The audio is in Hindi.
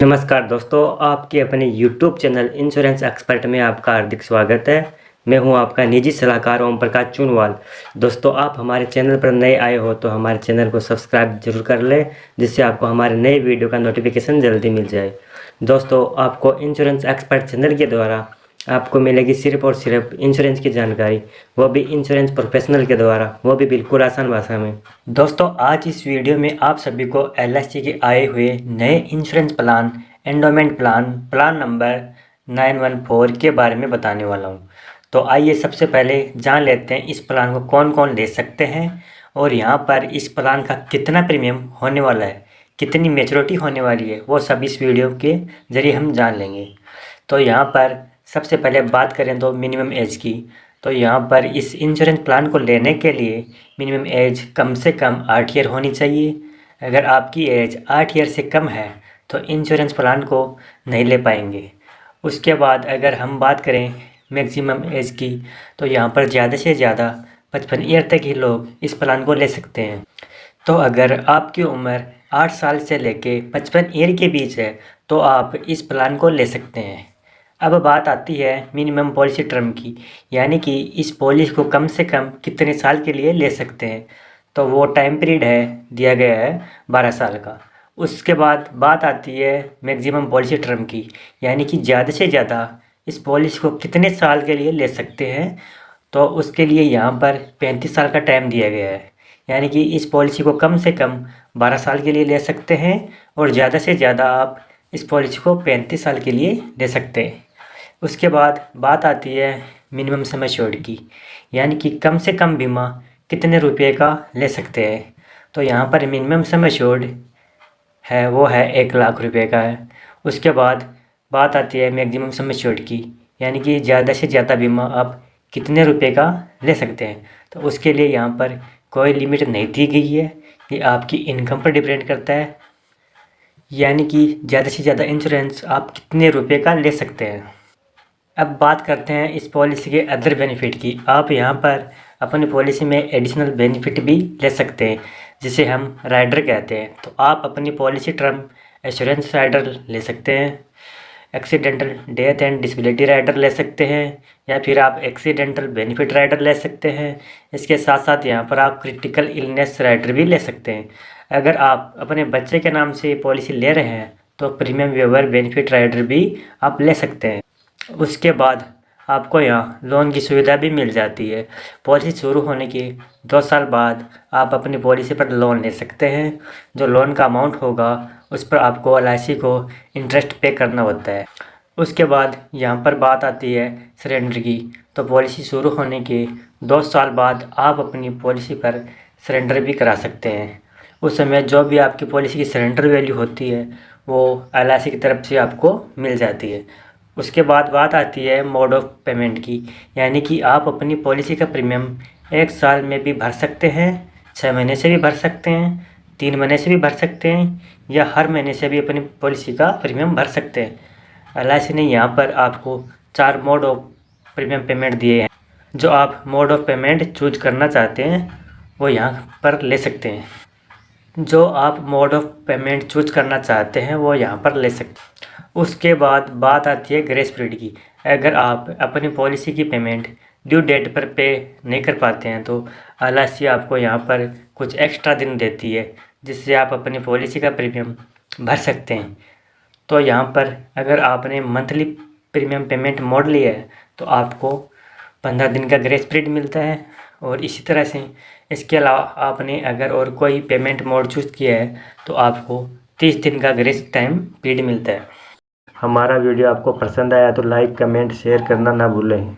नमस्कार दोस्तों, आपके अपने YouTube चैनल इंश्योरेंस एक्सपर्ट में आपका हार्दिक स्वागत है। मैं हूं आपका निजी सलाहकार ओम प्रकाश चुनवाल। दोस्तों, आप हमारे चैनल पर नए आए हो तो हमारे चैनल को सब्सक्राइब जरूर कर लें, जिससे आपको हमारे नए वीडियो का नोटिफिकेशन जल्दी मिल जाए। दोस्तों, आपको इंश्योरेंस एक्सपर्ट चैनल के द्वारा आपको मिलेगी सिर्फ और सिर्फ इंश्योरेंस की जानकारी, वो भी इंश्योरेंस प्रोफेशनल के द्वारा, वो भी बिल्कुल आसान भाषा में। दोस्तों, आज इस वीडियो में आप सभी को LIC के आए हुए नए insurance plan, endowment plan number 914 के बारे में बताने वाला हूं। तो आइए सबसे पहले जान लेते हैं इस प्लान को कौन कौन ले सकते हैं और यहाँ पर इस प्लान का कितना प्रीमियम होने वाला है, कितनी मैच्योरिटी होने वाली है, वो सब इस वीडियो के ज़रिए हम जान लेंगे। तो यहाँ पर सबसे पहले बात करें तो मिनिमम एज की, तो यहाँ पर इस इंश्योरेंस प्लान को लेने के लिए मिनिमम एज कम से कम 8 ईयर होनी चाहिए। अगर आपकी एज 8 ईयर से कम है तो इंश्योरेंस प्लान को नहीं ले पाएंगे। उसके बाद अगर हम बात करें मैक्सिमम एज की, तो यहाँ पर ज़्यादा से ज़्यादा 55 ईयर तक ही लोग इस प्लान को ले सकते हैं। तो अगर आपकी उम्र 8 साल से लेके 55 ईयर के बीच है तो आप इस प्लान को ले सकते हैं। अब बात आती है मिनिमम पॉलिसी टर्म की, यानी कि इस पॉलिसी को कम से कम कितने साल के लिए ले सकते हैं। तो वो टाइम पीरियड है, दिया गया है 12 साल का। उसके बाद बात आती है मैक्सिमम पॉलिसी टर्म की, यानी कि ज़्यादा से ज़्यादा इस पॉलिसी को कितने साल के लिए ले सकते हैं। तो उसके लिए यहाँ पर 35 साल का टाइम दिया गया है, यानी कि इस पॉलिसी को कम से कम 12 साल के लिए ले सकते हैं और ज़्यादा से ज़्यादा आप इस पॉलिसी को 35 साल के लिए ले सकते हैं। उसके बाद बात आती है मिनिमम सम एश्योर्ड की, यानी कि कम से कम बीमा कितने रुपए का ले सकते हैं। तो यहाँ पर मिनिमम सम एश्योर्ड है वो है 1 लाख रुपए का है। उसके बाद बात आती है मैक्सिमम सम एश्योर्ड की, यानी कि ज़्यादा से ज़्यादा बीमा आप कितने रुपए का ले सकते हैं। तो उसके लिए यहाँ पर कोई लिमिट नहीं दी गई है, कि आपकी इनकम पर डिपेंड करता है, यानी कि ज़्यादा से ज़्यादा इंश्योरेंस आप कितने रुपए का ले सकते हैं। अब बात करते हैं इस पॉलिसी के अदर बेनिफिट की। आप यहाँ पर अपनी पॉलिसी में एडिशनल बेनिफिट भी ले सकते हैं, जिसे हम राइडर कहते हैं। तो आप अपनी पॉलिसी टर्म एश्योरेंस राइडर ले सकते हैं, accidental death and disability rider ले सकते हैं, या फिर आप एक्सीडेंटल बेनिफिट राइडर ले सकते हैं। इसके साथ साथ यहाँ पर आप क्रिटिकल इलनेस राइडर भी ले सकते हैं। अगर आप अपने बच्चे के नाम से पॉलिसी ले रहे हैं तो प्रीमियम वेवर बेनिफिट राइडर भी आप ले सकते हैं। उसके बाद आपको यहाँ लोन की सुविधा भी मिल जाती है। पॉलिसी शुरू होने के 2 साल बाद आप अपनी पॉलिसी पर लोन ले सकते हैं। जो लोन का अमाउंट होगा उस पर आपको LIC को इंटरेस्ट पे करना होता है। उसके बाद यहाँ पर बात आती है सरेंडर की, तो पॉलिसी शुरू होने के 2 साल बाद आप अपनी पॉलिसी पर सरेंडर भी करा सकते हैं। उस समय जो भी आपकी पॉलिसी की सरेंडर वैल्यू होती है वो LIC की तरफ से आपको मिल जाती है। उसके बाद बात आती है मोड ऑफ पेमेंट की, यानी कि आप अपनी पॉलिसी का प्रीमियम 1 साल में भी भर सकते हैं, 6 महीने से भी भर सकते हैं, 3 महीने से भी भर सकते हैं, या हर महीने से भी अपनी पॉलिसी का प्रीमियम भर सकते हैं। LIC ने यहाँ पर आपको 4 मोड ऑफ प्रीमियम पेमेंट दिए हैं। जो आप मोड ऑफ पेमेंट चूज करना चाहते हैं वो यहाँ पर ले सकते हैं। जो आप मोड ऑफ पेमेंट चूज करना चाहते हैं वो यहाँ पर ले सकते हैं। उसके बाद बात आती है ग्रेस पीरियड की। अगर आप अपनी पॉलिसी की पेमेंट ड्यू डेट पर पे नहीं कर पाते हैं तो LIC आपको यहाँ पर कुछ एक्स्ट्रा दिन देती है, जिससे आप अपनी पॉलिसी का प्रीमियम भर सकते हैं। तो यहाँ पर अगर आपने मंथली प्रीमियम पेमेंट मोड लिया है तो आपको 15 दिन का ग्रेस पीरियड मिलता है। और इसी तरह से इसके अलावा आपने अगर और कोई पेमेंट मोड चूज़ किया है तो आपको 30 दिन का ग्रेस टाइम पीरियड मिलता है। हमारा वीडियो आपको पसंद आया तो लाइक, कमेंट, शेयर करना ना भूलें।